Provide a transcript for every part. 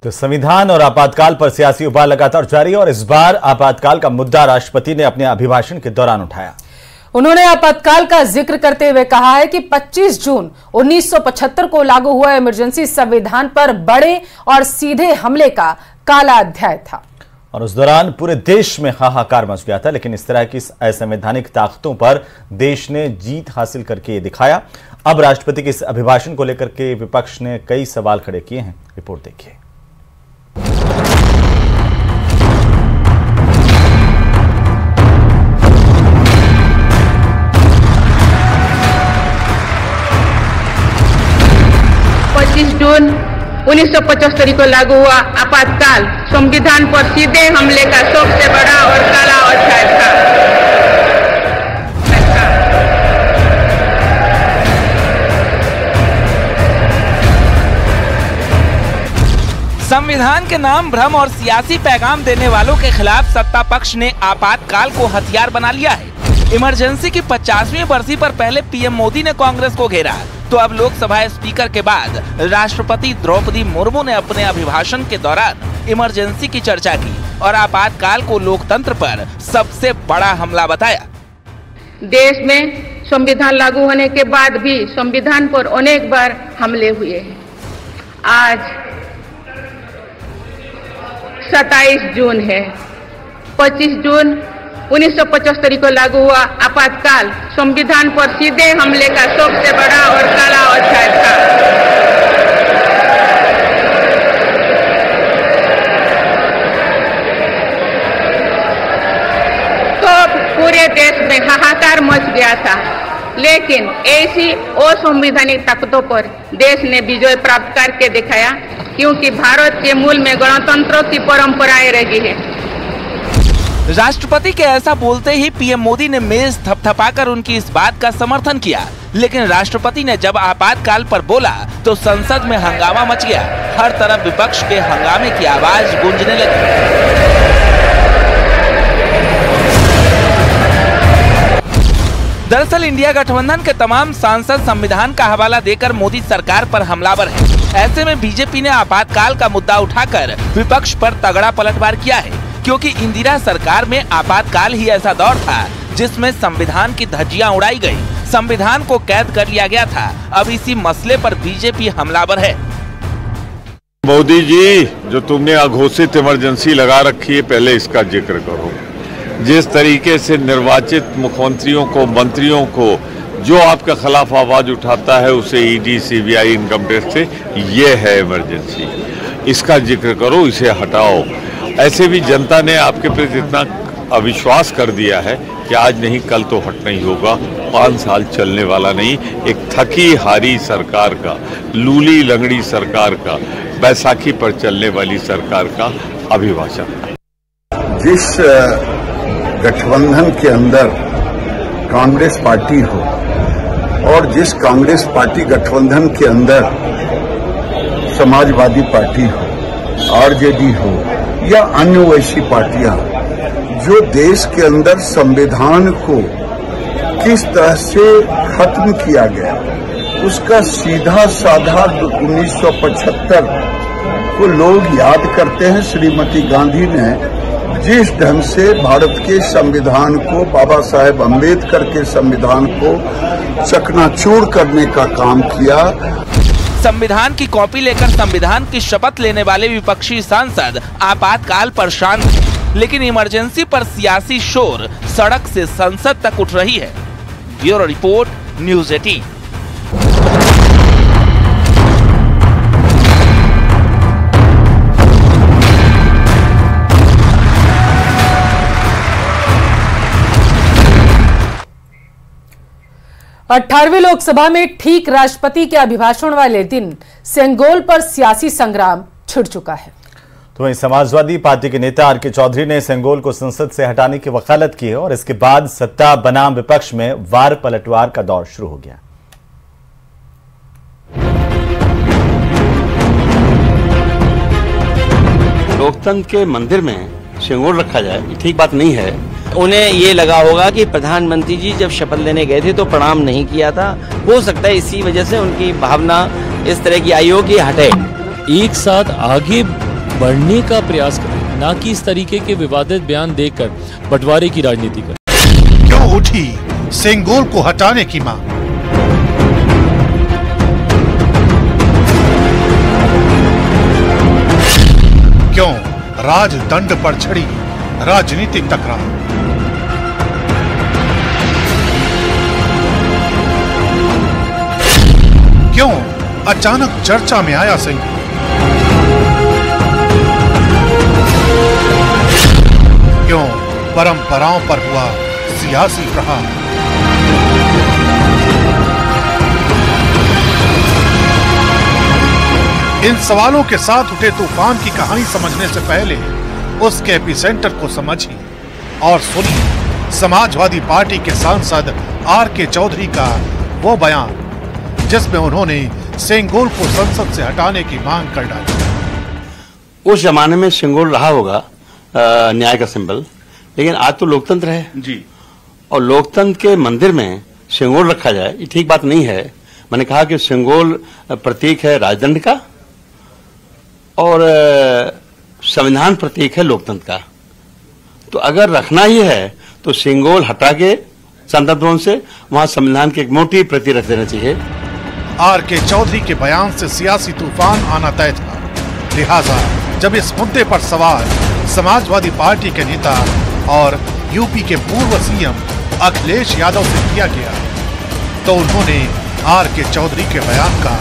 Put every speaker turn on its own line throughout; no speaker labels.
तो संविधान और आपातकाल पर सियासी उबाल लगातार जारी और इस बार आपातकाल का मुद्दा राष्ट्रपति ने अपने अभिभाषण के दौरान उठाया।
उन्होंने आपातकाल का जिक्र करते हुए कहा है कि 25 जून 1975 को लागू हुआ इमरजेंसी संविधान पर बड़े और सीधे हमले का काला अध्याय था
और उस दौरान पूरे देश में हाहाकार मच गया था। लेकिन इस तरह की असंवैधानिक ताकतों पर देश ने जीत हासिल करके ये दिखाया। अब राष्ट्रपति के इस अभिभाषण को लेकर के विपक्ष ने कई सवाल खड़े किए हैं। रिपोर्ट देखिए।
जून 1975 को लागू हुआ आपातकाल संविधान पर सीधे हमले का सबसे बड़ा और काला अध्याय था।
संविधान के नाम भ्रम और सियासी पैगाम देने वालों के खिलाफ सत्ता पक्ष ने आपातकाल को हथियार बना लिया है। इमरजेंसी की 50वीं बरसी पर पहले पीएम मोदी ने कांग्रेस को घेरा, तो अब लोकसभा स्पीकर के बाद राष्ट्रपति द्रौपदी मुर्मू ने अपने अभिभाषण के दौरान इमरजेंसी की चर्चा की और आपातकाल को लोकतंत्र पर सबसे बड़ा हमला बताया।
देश में संविधान लागू होने के बाद भी संविधान पर अनेक बार हमले हुए हैं। आज 27 जून है। 25 जून 1975 को लागू हुआ आपातकाल संविधान पर सीधे हमले का सबसे बड़ा और काला अध्याय था। तो पूरे देश में हाहाकार मच गया था, लेकिन ऐसी असंवैधानिक ताकतों पर देश ने विजय प्राप्त करके दिखाया, क्योंकि भारत के मूल में गणतंत्र की परंपराएं रही है।
राष्ट्रपति के ऐसा बोलते ही पीएम मोदी ने मेज थपथपाकर उनकी इस बात का समर्थन किया। लेकिन राष्ट्रपति ने जब आपातकाल पर बोला तो संसद में हंगामा मच गया। हर तरफ विपक्ष के हंगामे की आवाज गूंजने लगी। दरअसल इंडिया गठबंधन के तमाम सांसद संविधान का हवाला देकर मोदी सरकार पर हमलावर हैं। ऐसे में बीजेपी ने आपातकाल का मुद्दा उठाकर विपक्ष पर तगड़ा पलटवार किया है, क्योंकि इंदिरा सरकार में आपातकाल ही ऐसा दौर था जिसमें संविधान की धज्जियां उड़ाई गई, संविधान को कैद कर लिया गया था। अब इसी मसले पर बीजेपी हमलावर है।
मोदी जी, जो तुमने अघोषित इमरजेंसी लगा रखी है, पहले इसका जिक्र करो। जिस तरीके से निर्वाचित मुख्यमंत्रियों को, मंत्रियों को जो आपके खिलाफ आवाज उठाता है उसे ईडी, सीबीआई, इनकम टैक्स से, ये है इमरजेंसी, इसका जिक्र करो, इसे हटाओ। ऐसे भी जनता ने आपके प्रति इतना अविश्वास कर दिया है कि आज नहीं कल तो हटना ही होगा। 5 साल चलने वाला नहीं, एक थकी हारी सरकार का, लूली लंगड़ी सरकार का, बैसाखी पर चलने वाली सरकार का अभिभाषण।
जिस गठबंधन के अंदर कांग्रेस पार्टी हो और जिस कांग्रेस पार्टी गठबंधन के अंदर समाजवादी पार्टी हो, आरजेडी हो या अन्य वैसी पार्टियां, जो देश के अंदर संविधान को किस तरह से खत्म किया गया, उसका सीधा साधा 1975 को लोग याद करते हैं। श्रीमती गांधी ने जिस ढंग से भारत के संविधान को, बाबा साहेब अम्बेडकर के संविधान को चकनाचूर करने का काम किया।
संविधान की कॉपी लेकर संविधान की शपथ लेने वाले विपक्षी सांसद आपातकाल पर शांत हैं, लेकिन इमरजेंसी पर सियासी शोर सड़क से संसद तक उठ रही है। Bureau report, news 18।
अठारहवीं लोकसभा में ठीक राष्ट्रपति के अभिभाषण वाले दिन सेंगोल पर सियासी संग्राम छिड़ चुका है।
तो वहीं समाजवादी पार्टी के नेता आर.के. चौधरी ने सेंगोल को संसद से हटाने की वकालत की है और इसके बाद सत्ता बनाम विपक्ष में वार पलटवार का दौर शुरू हो गया।
लोकतंत्र के मंदिर में सेंगोल रखा जाए, ठीक बात नहीं है।
उन्हें ये लगा होगा कि प्रधानमंत्री जी जब शपथ लेने गए थे तो प्रणाम नहीं किया था, हो सकता है इसी वजह से उनकी भावना इस तरह की आई हो कि हटे।
एक साथ आगे बढ़ने का प्रयास करें, ना कि इस तरीके के विवादित बयान देकर बंटवारे की राजनीति करें।
क्यों उठी सेंगोल को हटाने की मांग? क्यों राजदंड पर छिड़ी राजनीतिक टकराव? क्यों अचानक चर्चा में आया सेंगोल? क्यों परंपराओं पर हुआ सियासी प्रहार? इन सवालों के साथ उठे तूफान की कहानी समझने से पहले उसके एपिसेंटर को समझिए और सुनिए समाजवादी पार्टी के सांसद आर.के. चौधरी का वो बयान जिसमें उन्होंने सेंगोल को संसद से हटाने की मांग कर डाली।
उस जमाने में सेंगोल रहा होगा न्याय का सिंबल, लेकिन आज तो लोकतंत्र है
जी,
और लोकतंत्र के मंदिर में सेंगोल रखा जाए ये ठीक बात नहीं है। मैंने कहा कि सेंगोल प्रतीक है राजदंड का और संविधान प्रतीक है लोकतंत्र का। तो अगर रखना ही है तो सेंगोल हटा के संसद भवन से वहां संविधान की एक मोटी प्रति रख देना चाहिए।
आर.के. चौधरी के बयान से सियासी तूफान आना तय था, लिहाजा जब इस मुद्दे पर सवाल समाजवादी पार्टी के नेता और यूपी के पूर्व सीएम अखिलेश यादव से किया गया तो उन्होंने आर.के. चौधरी के बयान का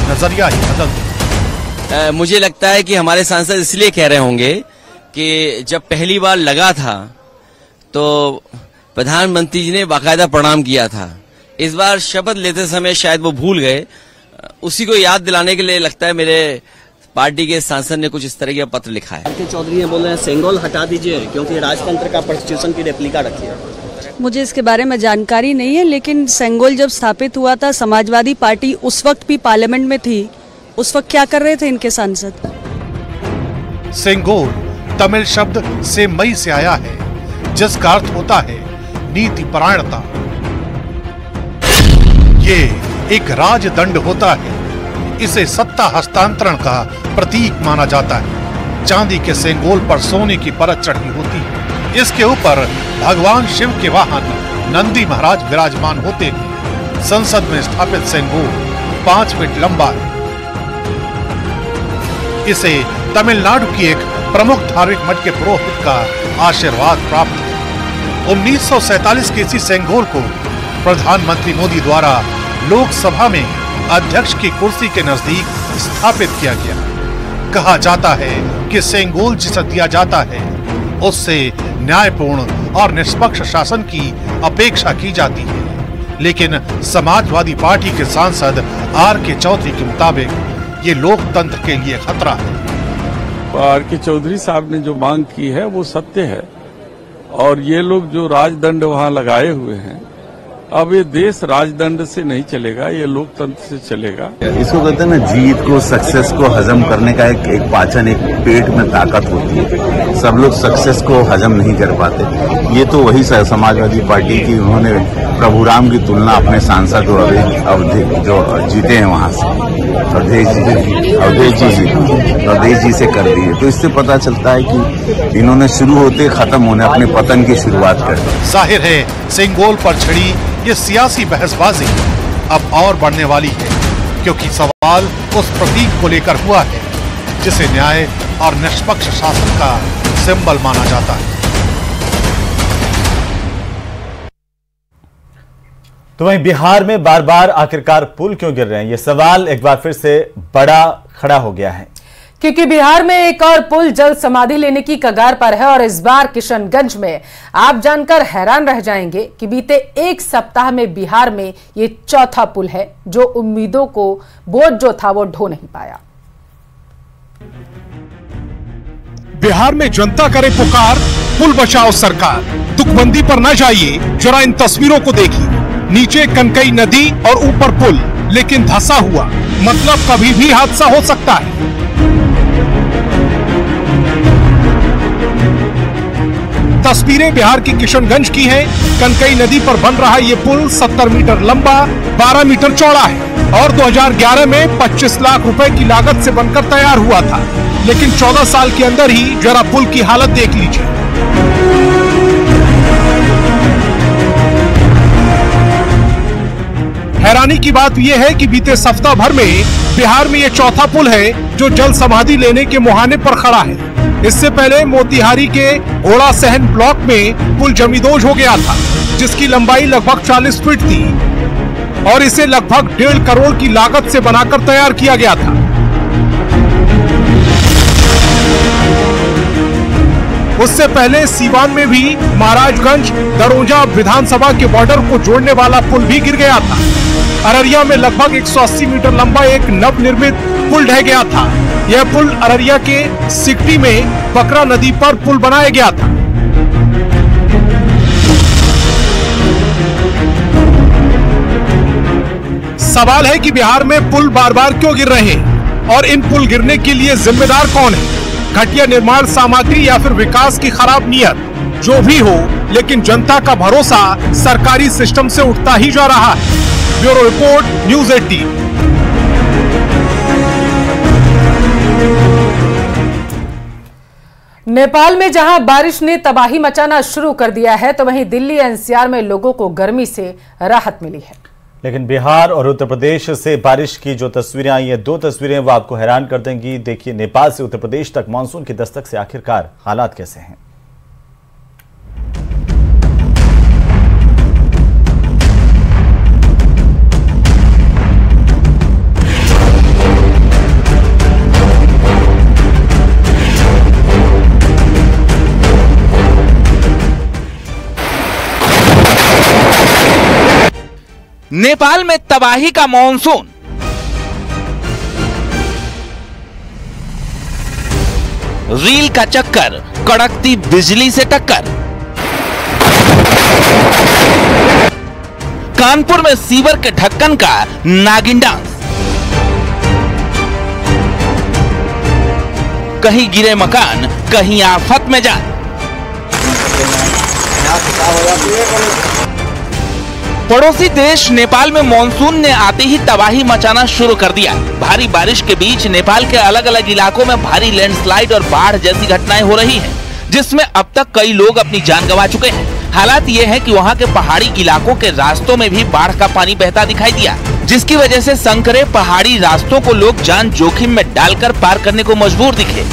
नजरिया ही बदल दिया।
मुझे लगता है कि हमारे सांसद इसलिए कह रहे होंगे कि जब पहली बार लगा था तो प्रधानमंत्री जी ने बाकायदा प्रणाम किया था। इस बार शपथ लेते समय शायद वो भूल गए, उसी को याद दिलाने के लिए लगता है मेरे पार्टी के सांसद ने कुछ इस तरह का पत्र लिखा है।
आर.के. चौधरी बोल रहे हैं सेंगोल हटा दीजिए क्योंकि राजतंत्र का प्रोस्टिट्यूशन की रेप्लिका रखी है।
मुझे इसके बारे में जानकारी नहीं है, लेकिन सेंगोल जब स्थापित हुआ था समाजवादी पार्टी उस वक्त भी पार्लियामेंट में थी, उस वक्त क्या कर रहे थे इनके सांसद?
सेंगोल तमिल शब्द सेमई से आया है जिसका अर्थ होता है नीति परायणता। ये एक राजदंड होता है, इसे सत्ता हस्तांतरण का प्रतीक माना जाता है। चांदी के सेंगोल पर सोने की परत चढ़ी होती है। इसके ऊपर भगवान शिव के वाहन नंदी महाराज विराजमान होते हैं। संसद में स्थापित सेंगोल 5 फीट लंबा है। इसे तमिलनाडु की एक प्रमुख धार्मिक मठ के पुरोहित का आशीर्वाद प्राप्त है। 1947 के इसी सेंगोल को प्रधानमंत्री मोदी द्वारा लोकसभा में अध्यक्ष की कुर्सी के नजदीक स्थापित किया गया। कहा जाता है कि सेंगोल जिसे दिया जाता है उससे न्यायपूर्ण और निष्पक्ष शासन की अपेक्षा की जाती है, लेकिन समाजवादी पार्टी के सांसद आर.के. चौधरी के मुताबिक ये लोकतंत्र के लिए खतरा है।
आर.के. चौधरी साहब ने जो मांग की है वो सत्य है, और ये लोग जो राजदंड वहां लगाए हुए हैं, अब ये देश राजदंड से नहीं चलेगा, ये लोकतंत्र से चलेगा।
इसको कहते हैं ना, जीत को सक्सेस को हजम करने का एक पाचन, एक पेट में ताकत होती है। सब लोग सक्सेस को हजम नहीं कर पाते। ये तो वही समाजवादी पार्टी की, उन्होंने प्रभु राम की तुलना अपने सांसद जो जीते हैं वहां से अवधेश जी से कर दी है। तो इससे पता चलता है कि इन्होंने शुरू होते खत्म होने अपने पतन की शुरुआत कर दी।
जाहिर है सेंगोल पर छिड़ी ये सियासी बहसबाजी अब और बढ़ने वाली है, क्योंकि सवाल उस प्रतीक को लेकर हुआ है जिसे न्याय और निष्पक्ष शासन का सिंबल माना जाता है।
तो वहीं बिहार में बार बार आखिरकार पुल क्यों गिर रहे हैं, ये सवाल एक बार फिर से बड़ा खड़ा हो गया है,
क्योंकि बिहार में एक और पुल जल समाधि लेने की कगार पर है। और इस बार किशनगंज में आप जानकर हैरान रह जाएंगे कि बीते एक सप्ताह में बिहार में ये चौथा पुल है जो उम्मीदों को बोझ जो था वो ढो नहीं पाया।
बिहार में जनता करे पुकार, पुल बचाओ सरकार। तुकबंदी पर न जाइए, जरा इन तस्वीरों को देखिए। नीचे कनकई नदी और ऊपर पुल, लेकिन धंसा हुआ, मतलब कभी भी हादसा हो सकता है। तस्वीरें बिहार की किशनगंज की हैं। कनकई नदी पर बन रहा ये पुल 70 मीटर लंबा, 12 मीटर चौड़ा है और 2011 में 25 लाख रुपए की लागत से बनकर तैयार हुआ था। लेकिन 14 साल के अंदर ही जरा पुल की हालत देख लीजिए। हैरानी की बात यह है कि बीते सप्ताह भर में बिहार में ये चौथा पुल है जो जल समाधि लेने के मुहाने पर खड़ा है। इससे पहले मोतिहारी के ओड़ा सहन ब्लॉक में पुल जमींदोज हो गया था, जिसकी लंबाई लगभग 40 फीट थी और इसे लगभग 1.5 करोड़ की लागत से बनाकर तैयार किया गया था। उससे पहले सीवान में भी महाराजगंज दरोजा विधानसभा के बॉर्डर को जोड़ने वाला पुल भी गिर गया था। अररिया में लगभग 180 मीटर लंबा एक नवनिर्मित पुल ढह गया था। यह पुल अररिया के सिकटी में बकरा नदी पर पुल बनाया गया था। सवाल है कि बिहार में पुल बार बार क्यों गिर रहे हैं और इन पुल गिरने के लिए जिम्मेदार कौन है? घटिया निर्माण सामग्री या फिर विकास की खराब नियत? जो भी हो, लेकिन जनता का भरोसा सरकारी सिस्टम से उठता ही जा रहा है। Bureau report, news 18।
नेपाल में जहां बारिश ने तबाही मचाना शुरू कर दिया है, तो वहीं दिल्ली एनसीआर में लोगों को गर्मी से राहत मिली है।
लेकिन बिहार और उत्तर प्रदेश से बारिश की जो तस्वीरें आई हैं, 2 तस्वीरें वो आपको हैरान कर देंगी। देखिए, नेपाल से उत्तर प्रदेश तक मानसून की दस्तक से आखिरकार हालात कैसे हैं।
नेपाल में तबाही का मॉनसून। रील का चक्कर, कड़कती बिजली से टक्कर। कानपुर में सीवर के ढक्कन का नागिन डांस। कहीं गिरे मकान, कहीं आफत में जान। पड़ोसी देश नेपाल में मॉनसून ने आते ही तबाही मचाना शुरू कर दिया। भारी बारिश के बीच नेपाल के अलग अलग इलाकों में भारी लैंडस्लाइड और बाढ़ जैसी घटनाएं हो रही हैं, जिसमें अब तक कई लोग अपनी जान गंवा चुके हैं। हालात ये है कि वहां के पहाड़ी इलाकों के रास्तों में भी बाढ़ का पानी बहता दिखाई दिया, जिसकी वजह से संकरे पहाड़ी रास्तों को लोग जान जोखिम में डालकर पार करने को मजबूर दिखे।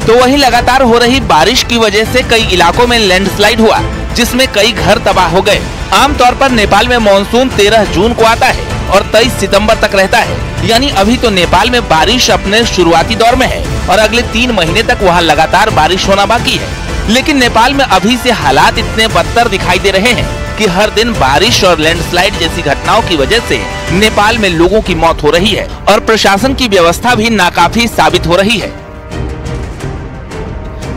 तो वहीं लगातार हो रही बारिश की वजह से कई इलाकों में लैंडस्लाइड हुआ, जिसमें कई घर तबाह हो गए। आमतौर पर नेपाल में मॉनसून 13 जून को आता है और 23 सितंबर तक रहता है, यानी अभी तो नेपाल में बारिश अपने शुरुआती दौर में है और अगले 3 महीने तक वहां लगातार बारिश होना बाकी है। लेकिन नेपाल में अभी से हालात इतने बदतर दिखाई दे रहे हैं कि हर दिन बारिश और लैंडस्लाइड जैसी घटनाओं की वजह से नेपाल में लोगों की मौत हो रही है और प्रशासन की व्यवस्था भी नाकाफी साबित हो रही है।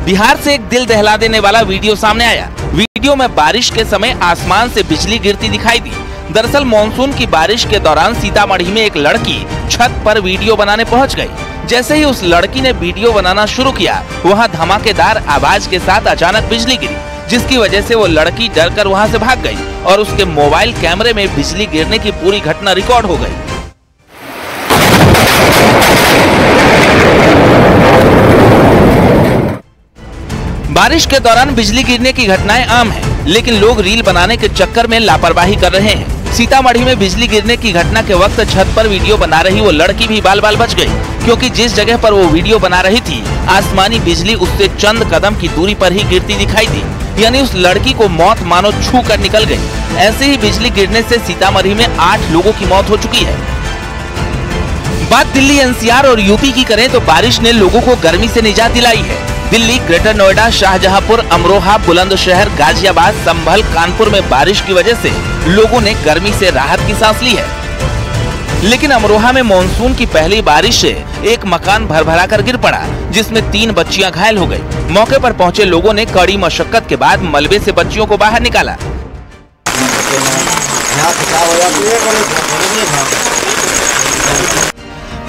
बिहार से एक दिल दहला देने वाला वीडियो सामने आया। वीडियो में बारिश के समय आसमान से बिजली गिरती दिखाई दी। दरअसल मॉनसून की बारिश के दौरान सीतामढ़ी में एक लड़की छत पर वीडियो बनाने पहुंच गई। जैसे ही उस लड़की ने वीडियो बनाना शुरू किया, वहां धमाकेदार आवाज के साथ अचानक बिजली गिरी, जिसकी वजह से वो लड़की डरकर वहां से भाग गई और उसके मोबाइल कैमरे में बिजली गिरने की पूरी घटना रिकॉर्ड हो गई। बारिश के दौरान बिजली गिरने की घटनाएं आम हैं, लेकिन लोग रील बनाने के चक्कर में लापरवाही कर रहे हैं। सीतामढ़ी में बिजली गिरने की घटना के वक्त छत पर वीडियो बना रही वो लड़की भी बाल बाल बच गई, क्योंकि जिस जगह पर वो वीडियो बना रही थी, आसमानी बिजली उससे चंद कदम की दूरी पर ही गिरती दिखाई दी। यानी उस लड़की को मौत मानो छू कर निकल गई। ऐसे ही बिजली गिरने से सीतामढ़ी में 8 लोगों की मौत हो चुकी है। बात दिल्ली एनसीआर और यूपी की करें तो बारिश ने लोगों को गर्मी से निजात दिलाई है। दिल्ली, ग्रेटर नोएडा, शाहजहांपुर, अमरोहा, बुलंदशहर, गाजियाबाद, संभल, कानपुर में बारिश की वजह से लोगों ने गर्मी से राहत की सांस ली है। लेकिन अमरोहा में मॉनसून की पहली बारिश से एक मकान भरभरा कर गिर पड़ा, जिसमें 3 बच्चियां घायल हो गई। मौके पर पहुंचे लोगों ने कड़ी मशक्कत के बाद मलबे से बच्चियों को बाहर निकाला।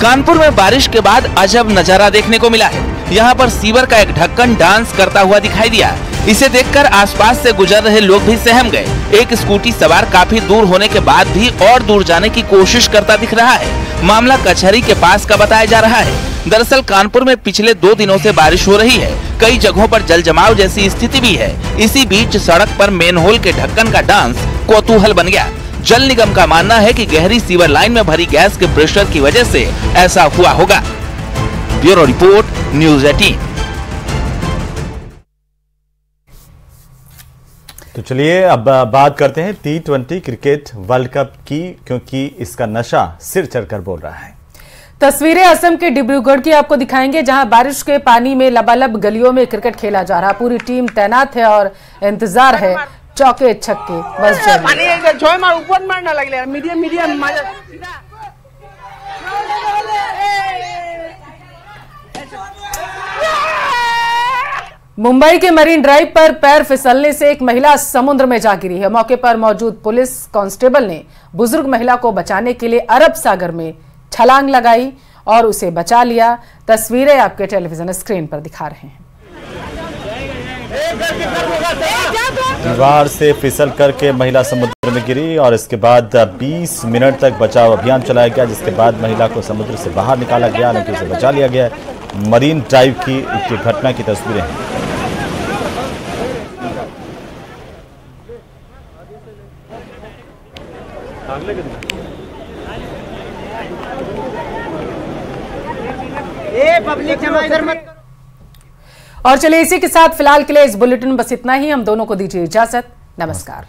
कानपुर में बारिश के बाद अजब नजारा देखने को मिला है। यहाँ पर सीवर का एक ढक्कन डांस करता हुआ दिखाई दिया। इसे देखकर आसपास से गुजर रहे लोग भी सहम गए। एक स्कूटी सवार काफी दूर होने के बाद भी और दूर जाने की कोशिश करता दिख रहा है। मामला कचहरी के पास का बताया जा रहा है। दरअसल कानपुर में पिछले 2 दिनों से बारिश हो रही है। कई जगहों पर जल जमाव जैसी स्थिति भी है। इसी बीच सड़क पर मेनहोल के ढक्कन का डांस कौतूहल बन गया। जल निगम का मानना है कि गहरी सीवर लाइन में भरी गैस के प्रेशर की वजह से ऐसा हुआ होगा। Bureau report, news 18।
तो चलिए अब बात करते हैं T20 क्रिकेट वर्ल्ड कप की, क्योंकि इसका नशा सिर चढ़कर बोल रहा है।
तस्वीरें असम के डिब्रूगढ़ की आपको दिखाएंगे, जहां बारिश के पानी में लबालब गलियों में क्रिकेट खेला जा रहा। पूरी टीम तैनात है और इंतजार है चौके छक्के बस
ऊपर मारना लगे। मीडियम
मुंबई के मरीन ड्राइव पर पैर फिसलने से एक महिला समुद्र में जा गिरी है। मौके पर मौजूद पुलिस कांस्टेबल ने बुजुर्ग महिला को बचाने के लिए अरब सागर में छलांग लगाई और उसे बचा लिया। तस्वीरें आपके टेलीविजन स्क्रीन पर दिखा रहे हैं।
दीवार से फिसल करके महिला समुद्र में गिरी और इसके बाद 20 मिनट तक बचाव अभियान चलाया गया, जिसके बाद महिला को समुद्र से बाहर निकाला गया, हालांकि उसे बचा लिया गया। मरीन ड्राइव की घटना की तस्वीरें हैं।
पब्लिक इधर मत।
और चलिए इसी के साथ फिलहाल के लिए इस बुलेटिन में बस इतना ही। हम दोनों को दीजिए इजाजत। नमस्कार।